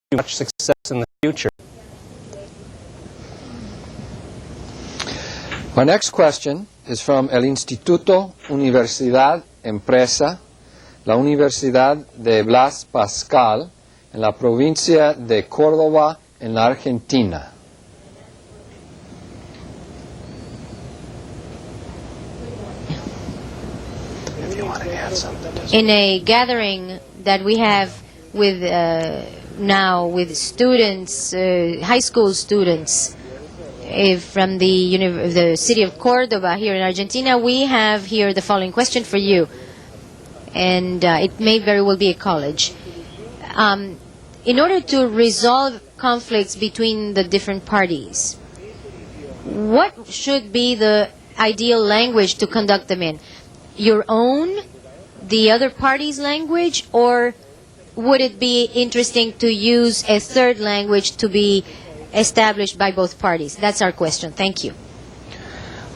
you much success in the future. Our next question is from el Instituto Universidad Empresa, la Universidad de Blas Pascal, en la provincia de Córdoba, en la Argentina. In a gathering that we have with now with students, high school students from the city of Córdoba here in Argentina, we have here the following question for you, and it may very well be a college. In order to resolve conflicts between the different parties, what should be the ideal language to conduct them in? Your own, the other party's language, or would it be interesting to use a third language to be established by both parties? That's our question. Thank you.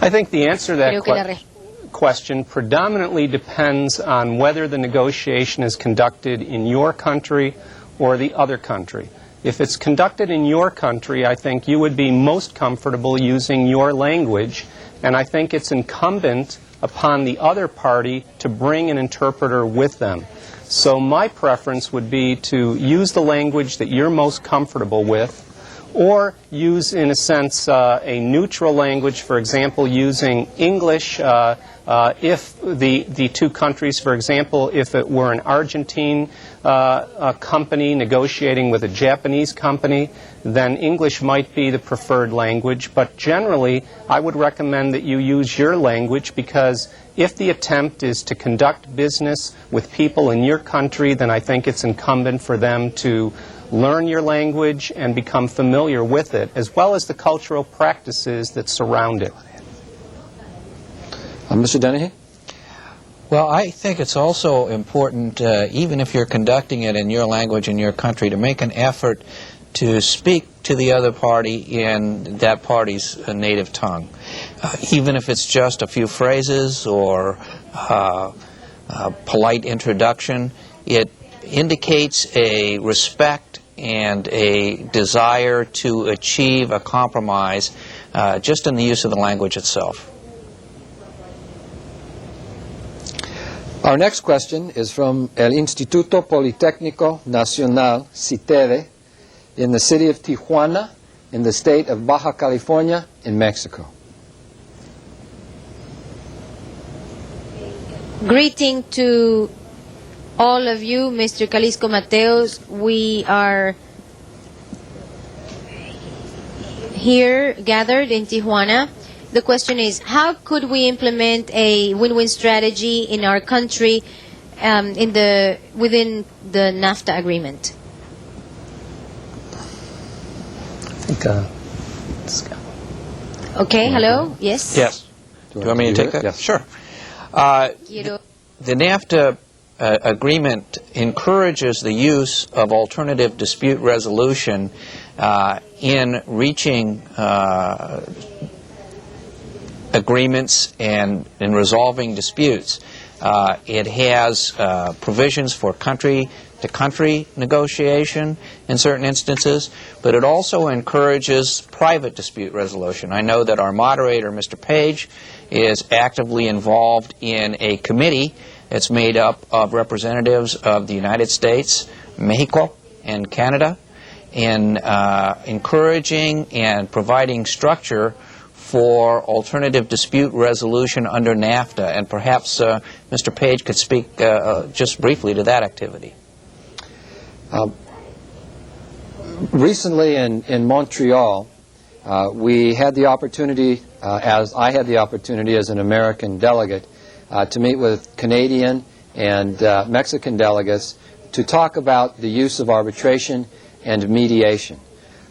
I think the answer to that question predominantly depends on whether the negotiation is conducted in your country or the other country. If it's conducted in your country, I think you would be most comfortable using your language, and I think it's incumbent upon the other party to bring an interpreter with them. So my preference would be to use the language that you're most comfortable with, or use, in a sense, a neutral language, for example, using English if the two countries, for example, if it were an Argentine company negotiating with a Japanese company, then English might be the preferred language. But generally, I would recommend that you use your language, because if the attempt is to conduct business with people in your country, then I think it's incumbent for them to learn your language and become familiar with it, as well as the cultural practices that surround it. Mr. Donahey? Well, I think it's also important, even if you're conducting it in your language in your country, to make an effort to speak to the other party in that party's native tongue. Even if it's just a few phrases or a polite introduction, it indicates a respect and a desire to achieve a compromise just in the use of the language itself. Our next question is from el Instituto Politécnico Nacional, CITEDE, in the city of Tijuana, in the state of Baja California, in Mexico. Greeting to all of you, Mr. Calisco Mateos. We are here gathered in Tijuana. The question is, how could we implement a win-win strategy in our country within the NAFTA agreement? I think, Okay, hello? Yes? Yes. Do you want me to take that? Yes. Sure. The NAFTA agreement encourages the use of alternative dispute resolution in reaching agreements and in resolving disputes. It has provisions for country-to-country negotiation in certain instances, but it also encourages private dispute resolution. I know that our moderator, Mr. Page, is actively involved in a committee that's made up of representatives of the United States, Mexico, and Canada, in encouraging and providing structure for alternative dispute resolution under NAFTA. And perhaps Mr. Page could speak just briefly to that activity. Recently in Montreal, we had the opportunity, as I had the opportunity as an American delegate, to meet with Canadian and Mexican delegates to talk about the use of arbitration and mediation.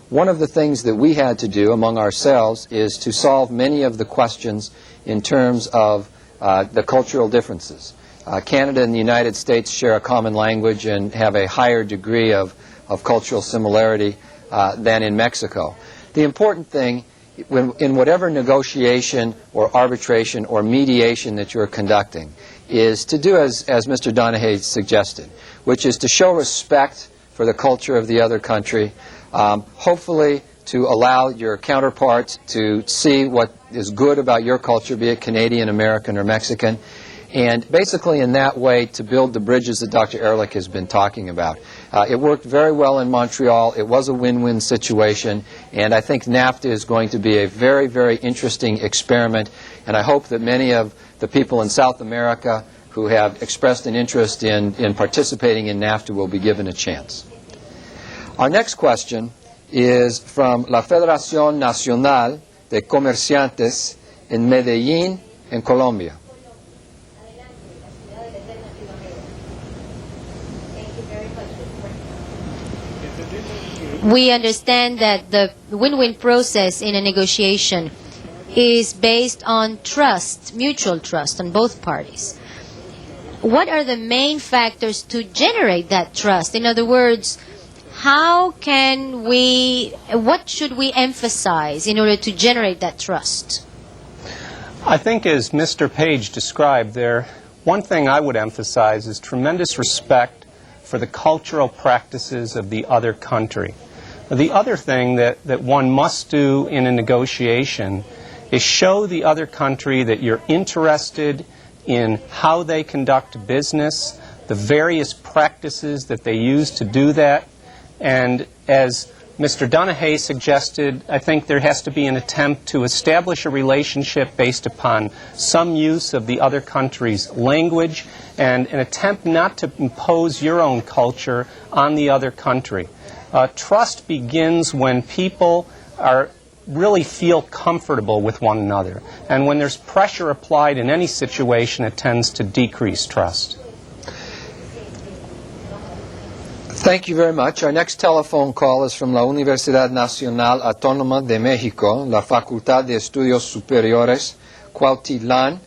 One of the things that we had to do among ourselves is to solve many of the questions in terms of the cultural differences. Canada and the United States share a common language and have a higher degree of cultural similarity than in Mexico. The important thing in whatever negotiation or arbitration or mediation that you're conducting is to do as Mr. Donahey suggested, which is to show respect for the culture of the other country, hopefully to allow your counterparts to see what is good about your culture, be it Canadian, American, or Mexican, and basically in that way to build the bridges that Dr. Ehrlich has been talking about. It worked very well in Montreal. It was a win-win situation, and I think NAFTA is going to be a very, very interesting experiment, and I hope that many of the people in South America who have expressed an interest in participating in NAFTA will be given a chance. Our next question is from la Federación Nacional de Comerciantes en Medellín, en Colombia. We understand that the win-win process in a negotiation is based on trust, mutual trust on both parties. What are the main factors to generate that trust? In other words, what should we emphasize in order to generate that trust? I think as Mr. Page described there, one thing I would emphasize is tremendous respect for the cultural practices of the other country. The other thing that one must do in a negotiation is show the other country that you're interested in how they conduct business, the various practices that they use to do that. And as Mr. Donahey suggested, I think there has to be an attempt to establish a relationship based upon some use of the other country's language and an attempt not to impose your own culture on the other country. Trust begins when people really feel comfortable with one another. And when there's pressure applied in any situation, it tends to decrease trust. Thank you very much. Our next telephone call is from la Universidad Nacional Autónoma de México, la Facultad de Estudios Superiores, Cuautitlán,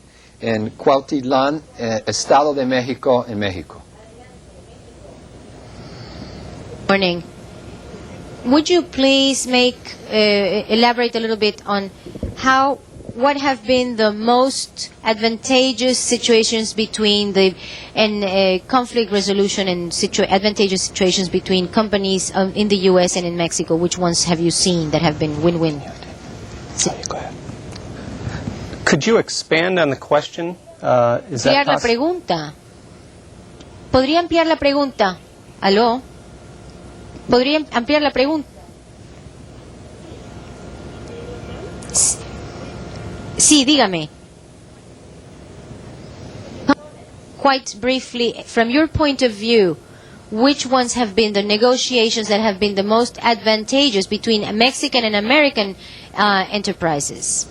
en Cuautitlán, Estado de México, en México. Morning. Would you please elaborate a little bit on what have been the most advantageous situations between conflict resolution and advantageous situations between companies in the U.S. and in Mexico? Which ones have you seen that have been win-win? Go ahead. Could you expand on the question? Is that la pregunta. ¿Podría ampliar la pregunta? ¿Aló? ¿Podría ampliar la pregunta? Sí, dígame. Quite briefly, from your point of view, which ones have been the negotiations that have been the most advantageous between Mexican and American enterprises?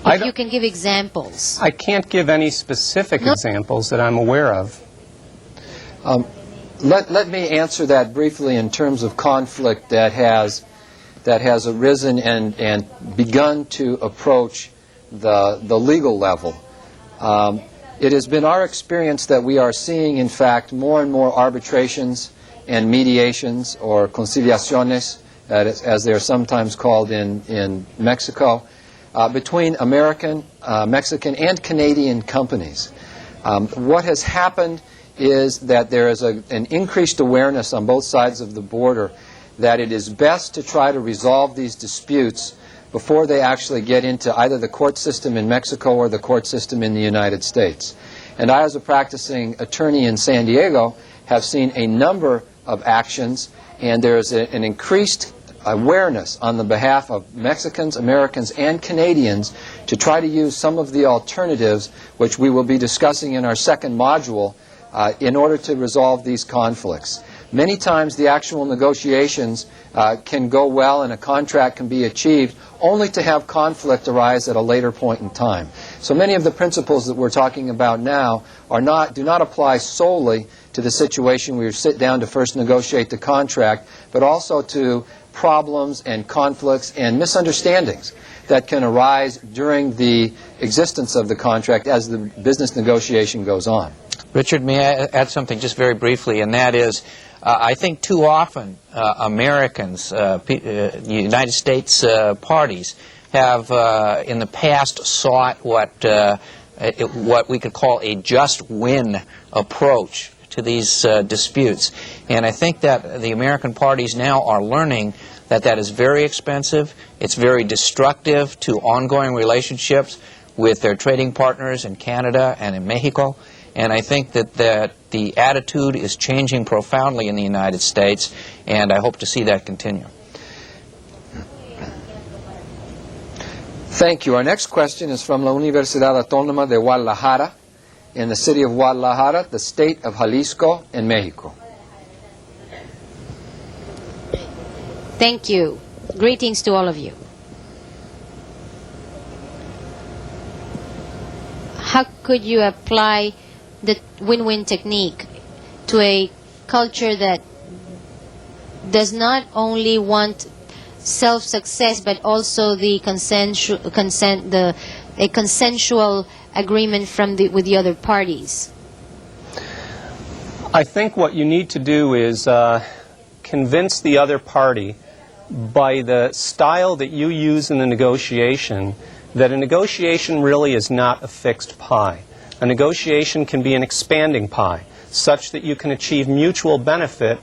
If you can give examples. I can't give any specific examples that I'm aware of. Let me answer that briefly in terms of conflict that has arisen and begun to approach the legal level. It has been our experience that we are seeing, in fact, more and more arbitrations and mediations, or conciliaciones, as they are sometimes called in Mexico, between American, Mexican, and Canadian companies. What has happened is that there is an increased awareness on both sides of the border that it is best to try to resolve these disputes before they actually get into either the court system in Mexico or the court system in the United States. And I, as a practicing attorney in San Diego, have seen a number of actions, and there is an increased awareness on the behalf of Mexicans, Americans, and Canadians to try to use some of the alternatives which we will be discussing in our second module in order to resolve these conflicts. Many times the actual negotiations can go well and a contract can be achieved only to have conflict arise at a later point in time. So many of the principles that we're talking about now do not apply solely to the situation where you sit down to first negotiate the contract, but also to problems and conflicts and misunderstandings that can arise during the existence of the contract as the business negotiation goes on. Richard, may I add something just very briefly, and that is, I think too often Americans, United States parties, have in the past sought what we could call a just win approach to these disputes. And I think that the American parties now are learning that that is very expensive, it's very destructive to ongoing relationships with their trading partners in Canada and in Mexico. And I think that the attitude is changing profoundly in the United States, and I hope to see that continue. Thank you. Our next question is from La Universidad Autónoma de Guadalajara, in the city of Guadalajara, the state of Jalisco, in Mexico. Thank you. Greetings to all of you. How could you apply the win-win technique to a culture that does not only want self-success but also the consensual agreement with the other parties? I think what you need to do is convince the other party by the style that you use in the negotiation that a negotiation really is not a fixed pie. A negotiation can be an expanding pie, such that you can achieve mutual benefit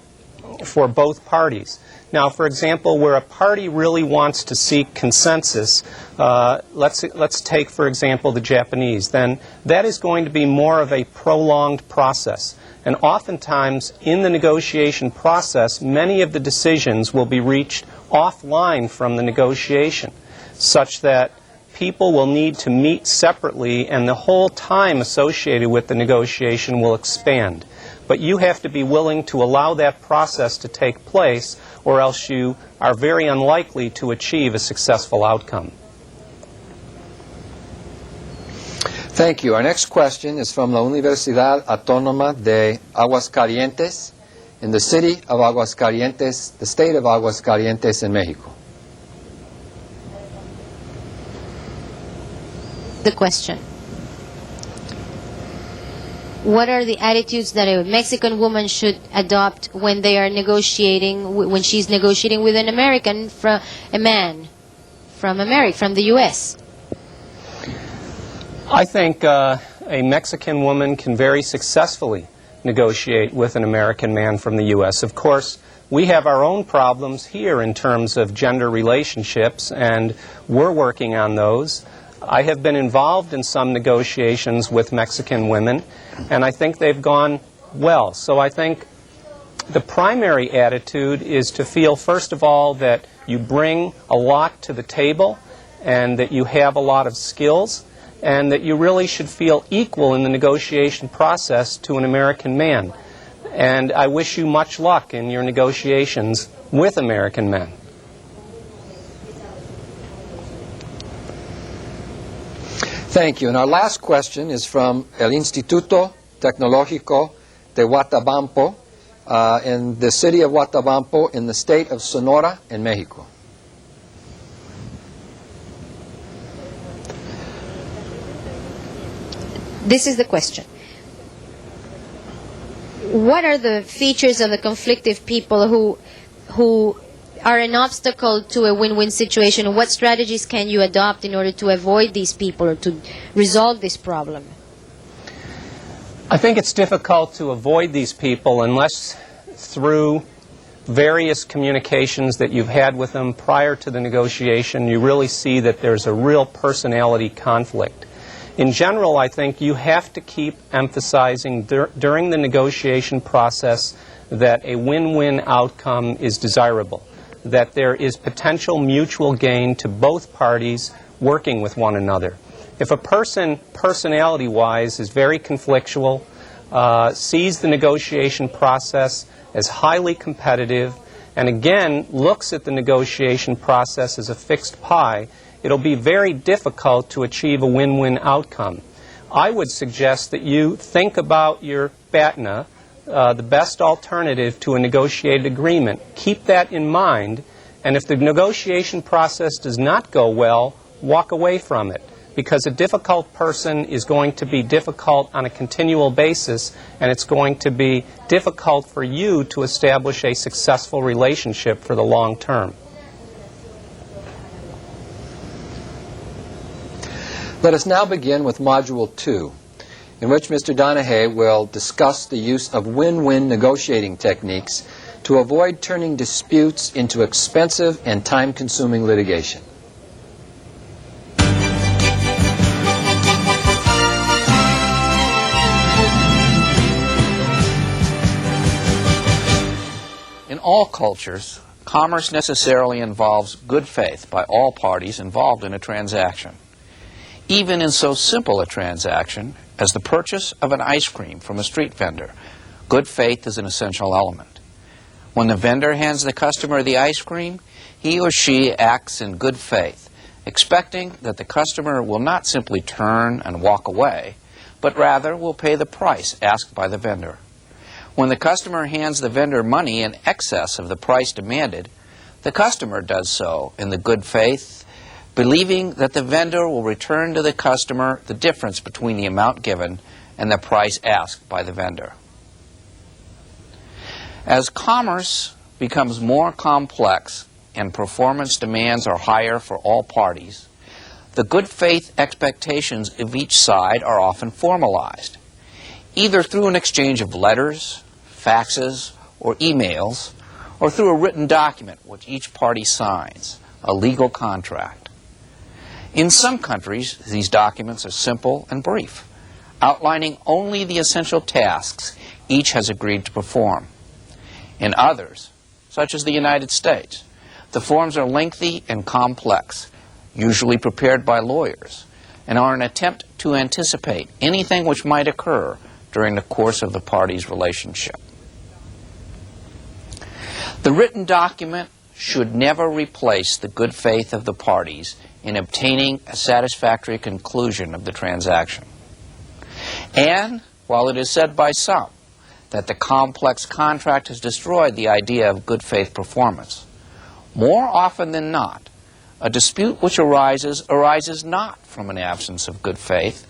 for both parties. Now, for example, where a party really wants to seek consensus, let's take, for example, the Japanese, then that is going to be more of a prolonged process. And oftentimes, in the negotiation process, many of the decisions will be reached offline from the negotiation, such that people will need to meet separately and the whole time associated with the negotiation will expand. But you have to be willing to allow that process to take place, or else you are very unlikely to achieve a successful outcome. Thank you. Our next question is from La Universidad Autónoma de Aguascalientes, in the city of Aguascalientes, the state of Aguascalientes in Mexico. The question: what are the attitudes that a Mexican woman should adopt when they are negotiating, when she's negotiating with an American, a man from America, from the U.S.? I think a Mexican woman can very successfully negotiate with an American man from the U.S. Of course, we have our own problems here in terms of gender relationships, and we're working on those. I have been involved in some negotiations with Mexican women, and I think they've gone well. So I think the primary attitude is to feel, first of all, that you bring a lot to the table and that you have a lot of skills, and that you really should feel equal in the negotiation process to an American man. And I wish you much luck in your negotiations with American men. Thank you. And our last question is from El Instituto Tecnológico de Huatabampo, in the city of Huatabampo, in the state of Sonora, in Mexico. This is the question. What are the features of the conflictive people who are an obstacle to a win-win situation? What strategies can you adopt in order to avoid these people or to resolve this problem? I think it's difficult to avoid these people unless through various communications that you've had with them prior to the negotiation, you really see that there's a real personality conflict. In general, I think you have to keep emphasizing during the negotiation process that a win-win outcome is desirable, that there is potential mutual gain to both parties working with one another. If a person, personality-wise, is very conflictual, sees the negotiation process as highly competitive, and again looks at the negotiation process as a fixed pie, it'll be very difficult to achieve a win-win outcome. I would suggest that you think about your BATNA, the best alternative to a negotiated agreement. Keep that in mind, and if the negotiation process does not go well, walk away from it, because a difficult person is going to be difficult on a continual basis, and it's going to be difficult for you to establish a successful relationship for the long term. Let us now begin with Module 2. in which Mr. Donahey will discuss the use of win-win negotiating techniques to avoid turning disputes into expensive and time-consuming litigation. In all cultures, commerce necessarily involves good faith by all parties involved in a transaction. Even in so simple a transaction as the purchase of an ice cream from a street vendor, good faith is an essential element. When the vendor hands the customer the ice cream, he or she acts in good faith, expecting that the customer will not simply turn and walk away, but rather will pay the price asked by the vendor. When the customer hands the vendor money in excess of the price demanded, the customer does so in the good faith, believing that the vendor will return to the customer the difference between the amount given and the price asked by the vendor. As commerce becomes more complex and performance demands are higher for all parties, the good faith expectations of each side are often formalized, either through an exchange of letters, faxes, or emails, or through a written document which each party signs, a legal contract. In some countries, these documents are simple and brief, outlining only the essential tasks each has agreed to perform. In others, such as the United States, the forms are lengthy and complex, usually prepared by lawyers, and are an attempt to anticipate anything which might occur during the course of the parties' relationship. The written document should never replace the good faith of the parties in obtaining a satisfactory conclusion of the transaction. And while it is said by some that the complex contract has destroyed the idea of good faith performance, more often than not, a dispute which arises not from an absence of good faith,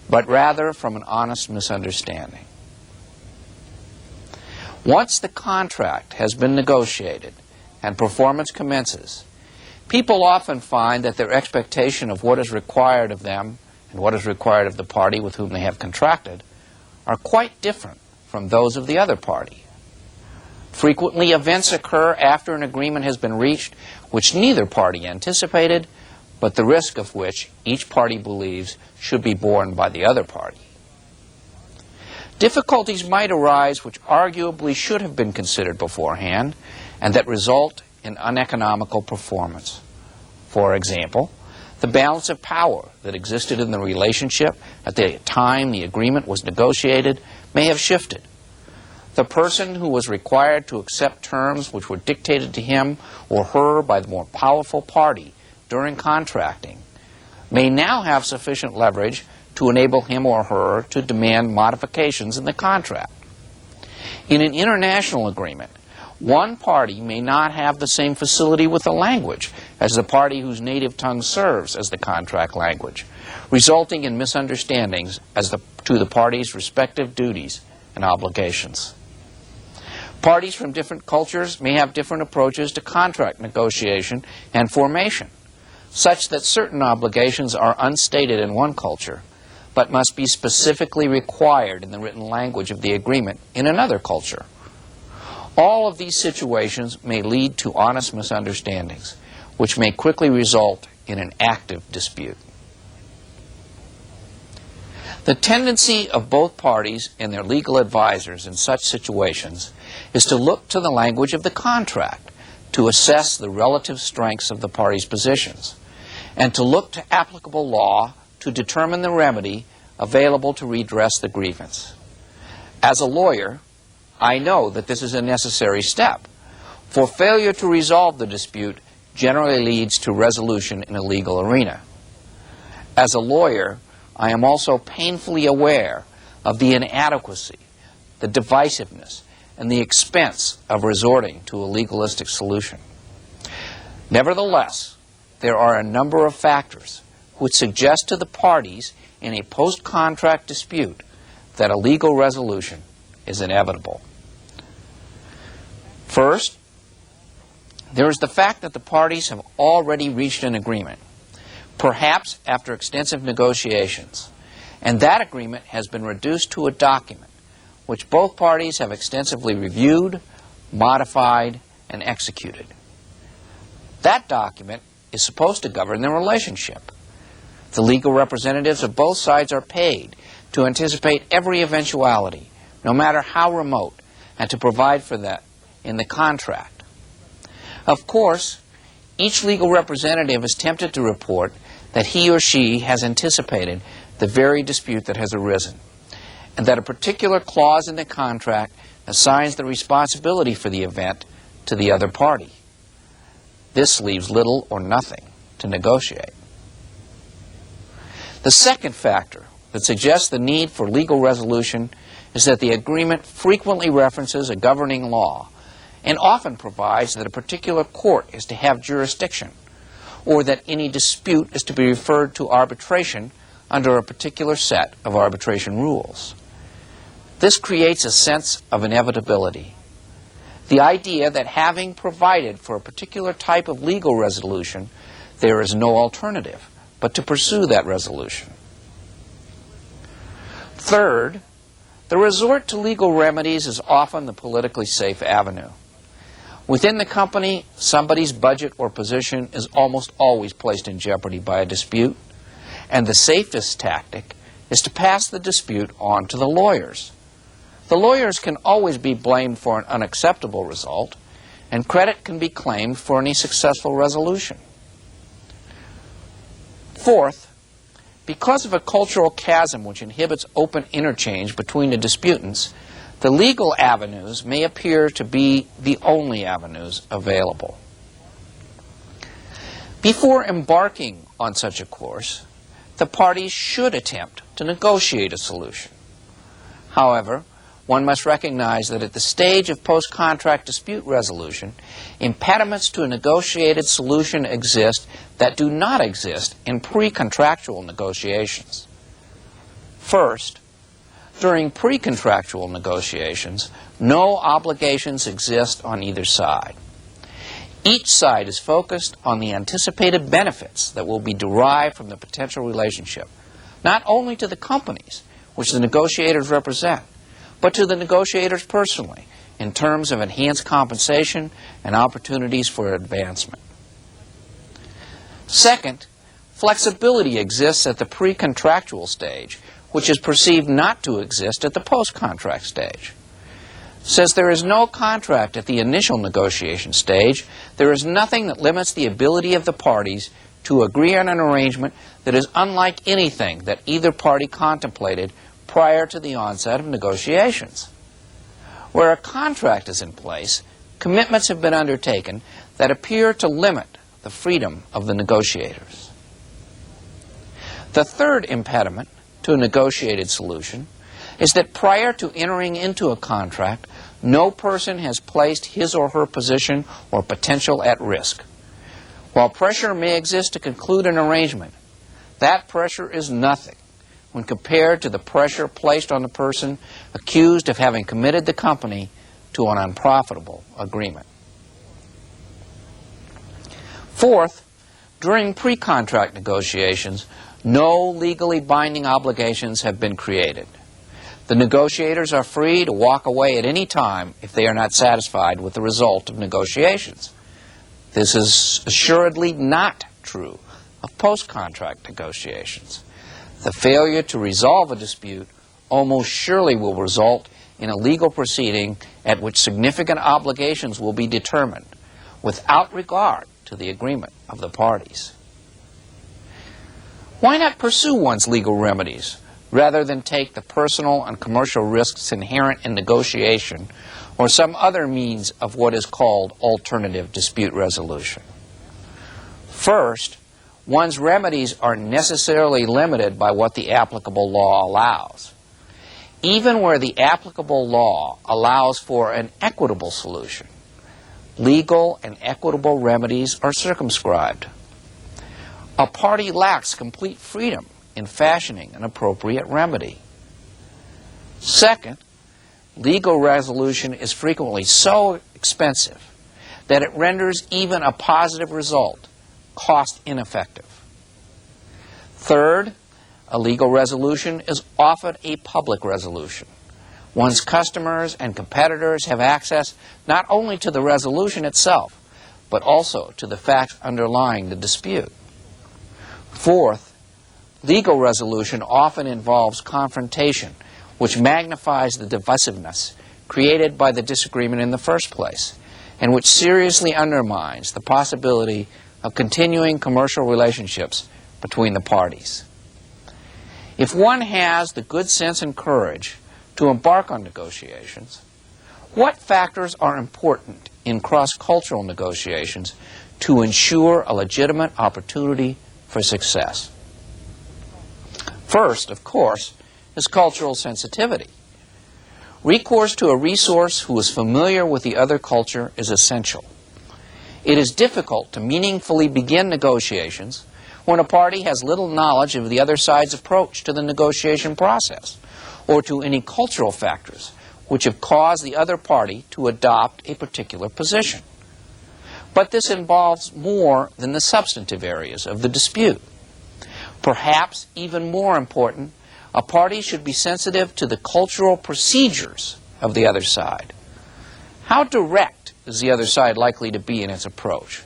but rather from an honest misunderstanding. Once the contract has been negotiated and performance commences, people often find that their expectation of what is required of them and what is required of the party with whom they have contracted are quite different from those of the other party. Frequently, events occur after an agreement has been reached which neither party anticipated, but the risk of which each party believes should be borne by the other party. Difficulties might arise which arguably should have been considered beforehand and that result in uneconomical performance. For example, the balance of power that existed in the relationship at the time the agreement was negotiated may have shifted. The person who was required to accept terms which were dictated to him or her by the more powerful party during contracting may now have sufficient leverage to enable him or her to demand modifications in the contract. In an international agreement, one party may not have the same facility with the language as the party whose native tongue serves as the contract language, resulting in misunderstandings as to the parties' respective duties and obligations. Parties from different cultures may have different approaches to contract negotiation and formation, such that certain obligations are unstated in one culture, but must be specifically required in the written language of the agreement in another culture. All of these situations may lead to honest misunderstandings, which may quickly result in an active dispute. The tendency of both parties and their legal advisors in such situations is to look to the language of the contract to assess the relative strengths of the parties' positions, and to look to applicable law to determine the remedy available to redress the grievance. As a lawyer, I know that this is a necessary step, for failure to resolve the dispute generally leads to resolution in a legal arena. As a lawyer, I am also painfully aware of the inadequacy, the divisiveness, and the expense of resorting to a legalistic solution. Nevertheless, there are a number of factors which suggest to the parties in a post-contract dispute that a legal resolution is inevitable. First, there is the fact that the parties have already reached an agreement, perhaps after extensive negotiations, and that agreement has been reduced to a document which both parties have extensively reviewed, modified, and executed. That document is supposed to govern the relationship. The legal representatives of both sides are paid to anticipate every eventuality, no matter how remote, and to provide for that in the contract. Of course, each legal representative is tempted to report that he or she has anticipated the very dispute that has arisen, and that a particular clause in the contract assigns the responsibility for the event to the other party. This leaves little or nothing to negotiate. The second factor that suggests the need for legal resolution is that the agreement frequently references a governing law and often provides that a particular court is to have jurisdiction, or that any dispute is to be referred to arbitration under a particular set of arbitration rules. This creates a sense of inevitability. The idea that having provided for a particular type of legal resolution, there is no alternative but to pursue that resolution. Third, the resort to legal remedies is often the politically safe avenue. Within the company, somebody's budget or position is almost always placed in jeopardy by a dispute, and the safest tactic is to pass the dispute on to the lawyers. The lawyers can always be blamed for an unacceptable result, and credit can be claimed for any successful resolution. Fourth, because of a cultural chasm which inhibits open interchange between the disputants, the legal avenues may appear to be the only avenues available. Before embarking on such a course, the parties should attempt to negotiate a solution. However, one must recognize that at the stage of post-contract dispute resolution, impediments to a negotiated solution exist that do not exist in pre-contractual negotiations. First, during pre-contractual negotiations, no obligations exist on either side. Each side is focused on the anticipated benefits that will be derived from the potential relationship, not only to the companies, which the negotiators represent, but to the negotiators personally, in terms of enhanced compensation and opportunities for advancement. Second, flexibility exists at the pre-contractual stage, which is perceived not to exist at the post-contract stage. Since there is no contract at the initial negotiation stage, there is nothing that limits the ability of the parties to agree on an arrangement that is unlike anything that either party contemplated prior to the onset of negotiations. Where a contract is in place, commitments have been undertaken that appear to limit the freedom of the negotiators. The third impediment to a negotiated solution is that prior to entering into a contract, no person has placed his or her position or potential at risk. While pressure may exist to conclude an arrangement, that pressure is nothing when compared to the pressure placed on the person accused of having committed the company to an unprofitable agreement. Fourth, during pre-contract negotiations, no legally binding obligations have been created. The negotiators are free to walk away at any time if they are not satisfied with the result of negotiations. This is assuredly not true of post-contract negotiations. The failure to resolve a dispute almost surely will result in a legal proceeding at which significant obligations will be determined without regard to the agreement of the parties. Why not pursue one's legal remedies rather than take the personal and commercial risks inherent in negotiation or some other means of what is called alternative dispute resolution? First, one's remedies are necessarily limited by what the applicable law allows. Even where the applicable law allows for an equitable solution, legal and equitable remedies are circumscribed. A party lacks complete freedom in fashioning an appropriate remedy. Second, legal resolution is frequently so expensive that it renders even a positive result cost ineffective. Third, A legal resolution is often a public resolution. One's customers and competitors have access not only to the resolution itself, but also to the facts underlying the dispute. Fourth, legal resolution often involves confrontation, which magnifies the divisiveness created by the disagreement in the first place, and which seriously undermines the possibility of continuing commercial relationships between the parties. If one has the good sense and courage to embark on negotiations, what factors are important in cross-cultural negotiations to ensure a legitimate opportunity for success? First, of course, is cultural sensitivity. Recourse to a resource who is familiar with the other culture is essential. It is difficult to meaningfully begin negotiations when a party has little knowledge of the other side's approach to the negotiation process, or to any cultural factors which have caused the other party to adopt a particular position. But this involves more than the substantive areas of the dispute. Perhaps even more important, a party should be sensitive to the cultural procedures of the other side. How direct is the other side likely to be in its approach?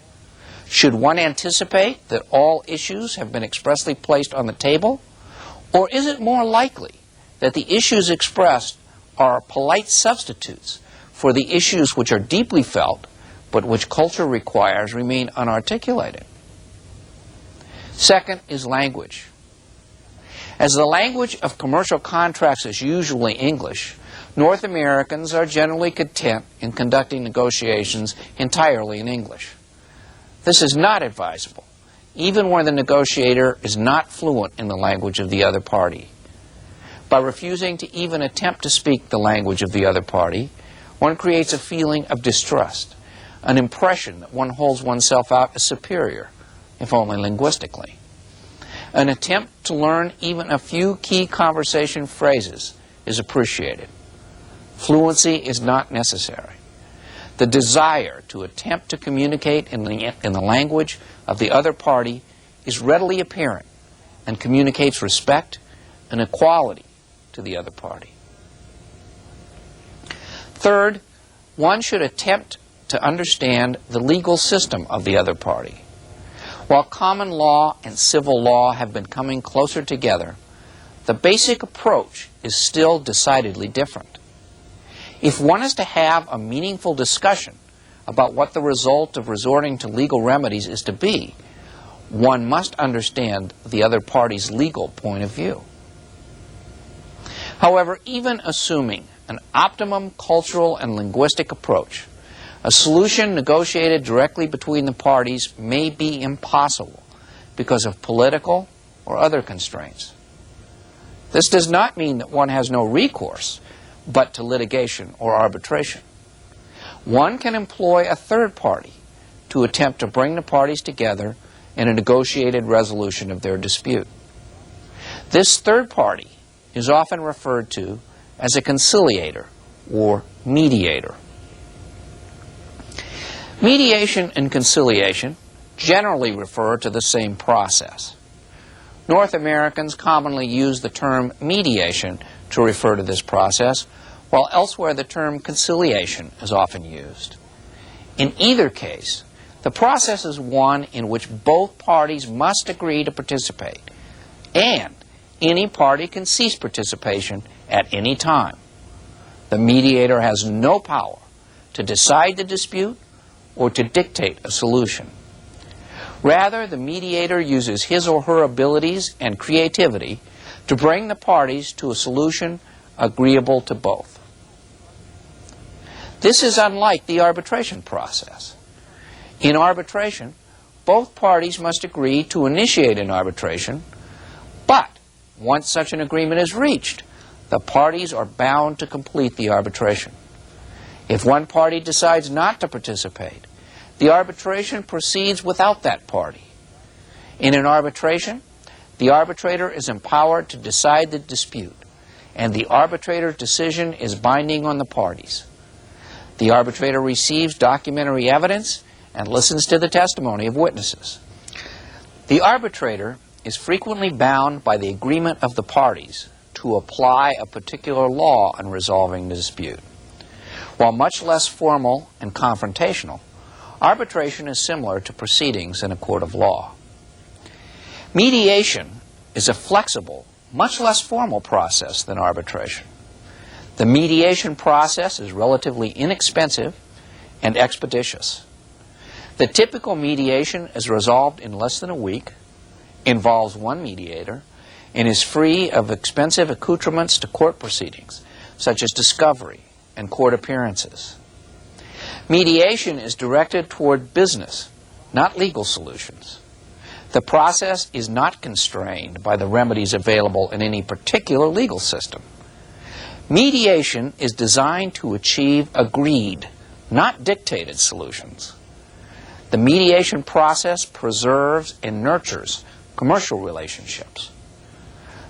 Should one anticipate that all issues have been expressly placed on the table? Or is it more likely that the issues expressed are polite substitutes for the issues which are deeply felt, but which culture requires remain unarticulated? Second is language. As the language of commercial contracts is usually English, North Americans are generally content in conducting negotiations entirely in English. This is not advisable, even when the negotiator is not fluent in the language of the other party. By refusing to even attempt to speak the language of the other party, one creates a feeling of distrust, an impression that one holds oneself out as superior, if only linguistically. An attempt to learn even a few key conversation phrases is appreciated. Fluency is not necessary. The desire to attempt to communicate in the language of the other party is readily apparent and communicates respect and equality to the other party. Third, one should attempt to understand the legal system of the other party. While common law and civil law have been coming closer together, the basic approach is still decidedly different. If one is to have a meaningful discussion about what the result of resorting to legal remedies is to be, one must understand the other party's legal point of view. However, even assuming an optimum cultural and linguistic approach, a solution negotiated directly between the parties may be impossible because of political or other constraints. This does not mean that one has no recourse but to litigation or arbitration. One can employ a third party to attempt to bring the parties together in a negotiated resolution of their dispute. This third party is often referred to as a conciliator or mediator. Mediation and conciliation generally refer to the same process. North Americans commonly use the term mediation to refer to this process, while elsewhere the term conciliation is often used. In either case, the process is one in which both parties must agree to participate, and any party can cease participation at any time. The mediator has no power to decide the dispute or to dictate a solution. Rather, the mediator uses his or her abilities and creativity to bring the parties to a solution agreeable to both. This is unlike the arbitration process. In arbitration, both parties must agree to initiate an arbitration, but once such an agreement is reached, the parties are bound to complete the arbitration. If one party decides not to participate, the arbitration proceeds without that party. In an arbitration, the arbitrator is empowered to decide the dispute, and the arbitrator's decision is binding on the parties. The arbitrator receives documentary evidence and listens to the testimony of witnesses. The arbitrator is frequently bound by the agreement of the parties to apply a particular law in resolving the dispute. While much less formal and confrontational, arbitration is similar to proceedings in a court of law. Mediation is a flexible, much less formal process than arbitration. The mediation process is relatively inexpensive and expeditious. The typical mediation is resolved in less than a week, involves one mediator, and is free of expensive accoutrements to court proceedings, such as discovery and court appearances. Mediation is directed toward business, not legal solutions. The process is not constrained by the remedies available in any particular legal system. Mediation is designed to achieve agreed, not dictated solutions. The mediation process preserves and nurtures commercial relationships.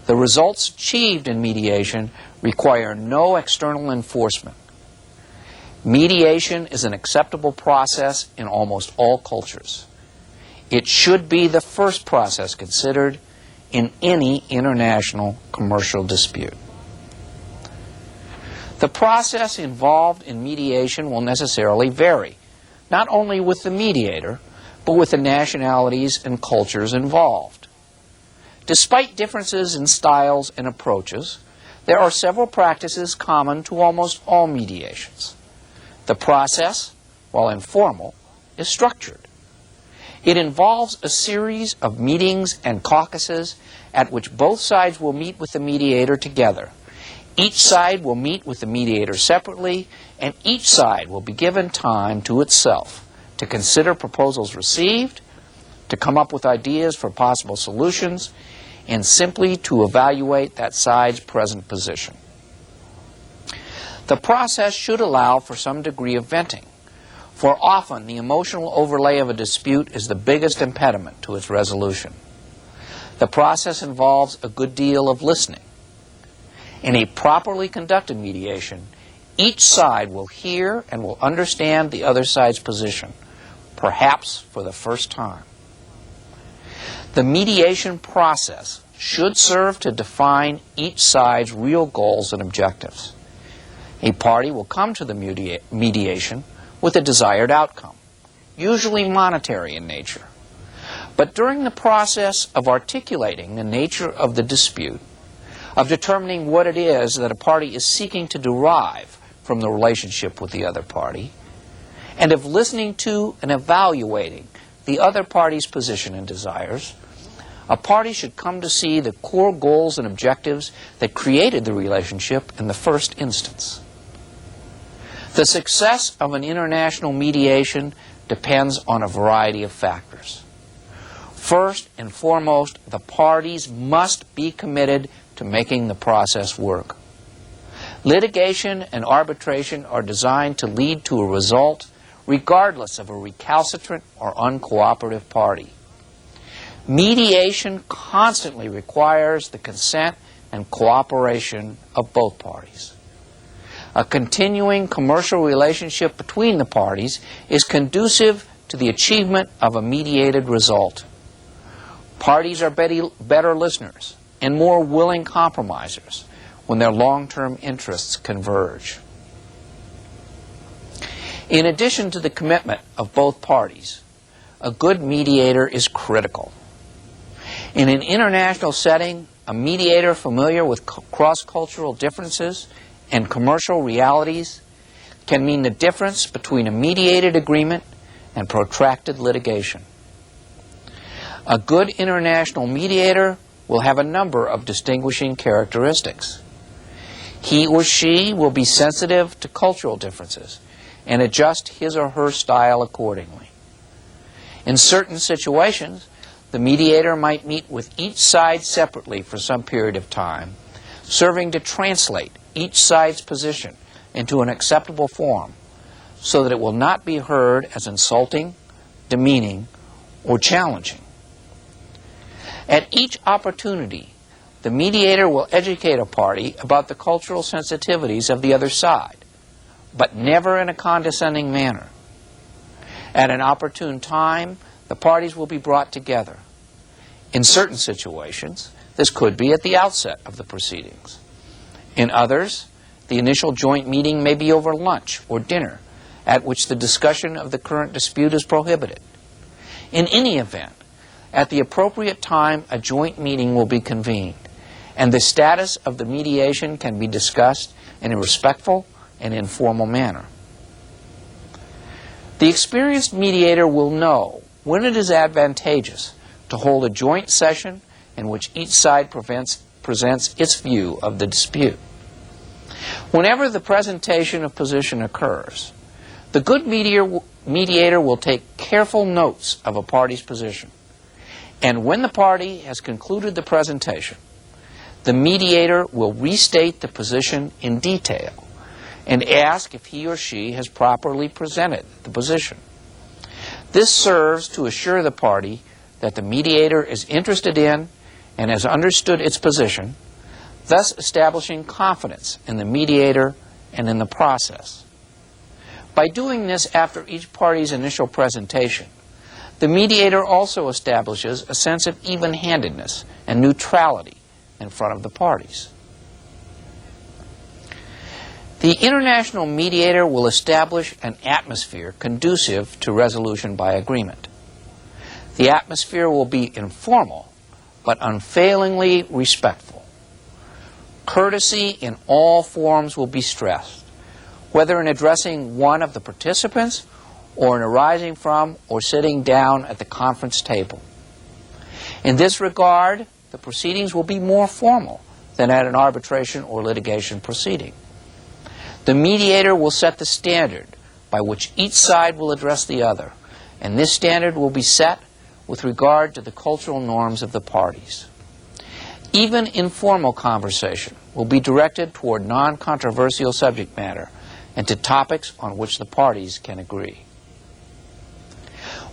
The results achieved in mediation require no external enforcement. Mediation is an acceptable process in almost all cultures. It should be the first process considered in any international commercial dispute. The process involved in mediation will necessarily vary, not only with the mediator, but with the nationalities and cultures involved. Despite differences in styles and approaches, there are several practices common to almost all mediations. The process, while informal, is structured. It involves a series of meetings and caucuses at which both sides will meet with the mediator together. Each side will meet with the mediator separately, and each side will be given time to itself to consider proposals received, to come up with ideas for possible solutions, and simply to evaluate that side's present position. The process should allow for some degree of venting, for often the emotional overlay of a dispute is the biggest impediment to its resolution. The process involves a good deal of listening. In a properly conducted mediation, each side will hear and will understand the other side's position, perhaps for the first time. The mediation process should serve to define each side's real goals and objectives. A party will come to the mediation with a desired outcome, usually monetary in nature. But during the process of articulating the nature of the dispute, of determining what it is that a party is seeking to derive from the relationship with the other party, and of listening to and evaluating the other party's position and desires, a party should come to see the core goals and objectives that created the relationship in the first instance. The success of an international mediation depends on a variety of factors. First and foremost, the parties must be committed to making the process work. Litigation and arbitration are designed to lead to a result regardless of a recalcitrant or uncooperative party. Mediation constantly requires the consent and cooperation of both parties. A continuing commercial relationship between the parties is conducive to the achievement of a mediated result. Parties are better listeners and more willing compromisers when their long-term interests converge. In addition to the commitment of both parties, a good mediator is critical. In an international setting, a mediator familiar with cross-cultural differences and commercial realities can mean the difference between a mediated agreement and protracted litigation. A good international mediator will have a number of distinguishing characteristics. He or she will be sensitive to cultural differences and adjust his or her style accordingly. In certain situations, the mediator might meet with each side separately for some period of time, serving to translate each side's position into an acceptable form so that it will not be heard as insulting, demeaning, or challenging. At each opportunity, the mediator will educate a party about the cultural sensitivities of the other side, but never in a condescending manner. At an opportune time, the parties will be brought together. In certain situations, this could be at the outset of the proceedings. In others, the initial joint meeting may be over lunch or dinner, at which the discussion of the current dispute is prohibited. In any event, at the appropriate time, a joint meeting will be convened, and the status of the mediation can be discussed in a respectful and informal manner. The experienced mediator will know when it is advantageous to hold a joint session in which each side presents its view of the dispute. Whenever the presentation of position occurs, the good mediator will take careful notes of a party's position. And when the party has concluded the presentation, the mediator will restate the position in detail and ask if he or she has properly presented the position. This serves to assure the party that the mediator is interested in and has understood its position, thus establishing confidence in the mediator and in the process. By doing this after each party's initial presentation, the mediator also establishes a sense of even-handedness and neutrality in front of the parties. The international mediator will establish an atmosphere conducive to resolution by agreement. The atmosphere will be informal, but unfailingly respectful. Courtesy in all forms will be stressed, whether in addressing one of the participants or in arising from or sitting down at the conference table. In this regard, the proceedings will be more formal than at an arbitration or litigation proceeding. The mediator will set the standard by which each side will address the other, and this standard will be set with regard to the cultural norms of the parties. Even informal conversation will be directed toward non-controversial subject matter and to topics on which the parties can agree.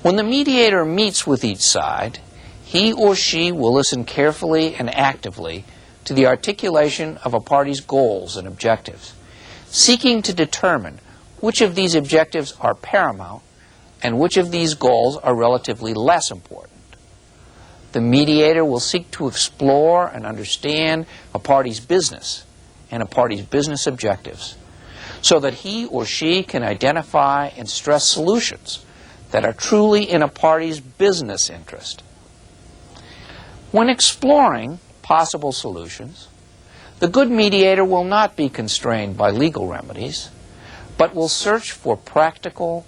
When the mediator meets with each side, he or she will listen carefully and actively to the articulation of a party's goals and objectives, seeking to determine which of these objectives are paramount and which of these goals are relatively less important. The mediator will seek to explore and understand a party's business and a party's business objectives, so that he or she can identify and stress solutions that are truly in a party's business interest. When exploring possible solutions, the good mediator will not be constrained by legal remedies, but will search for practical,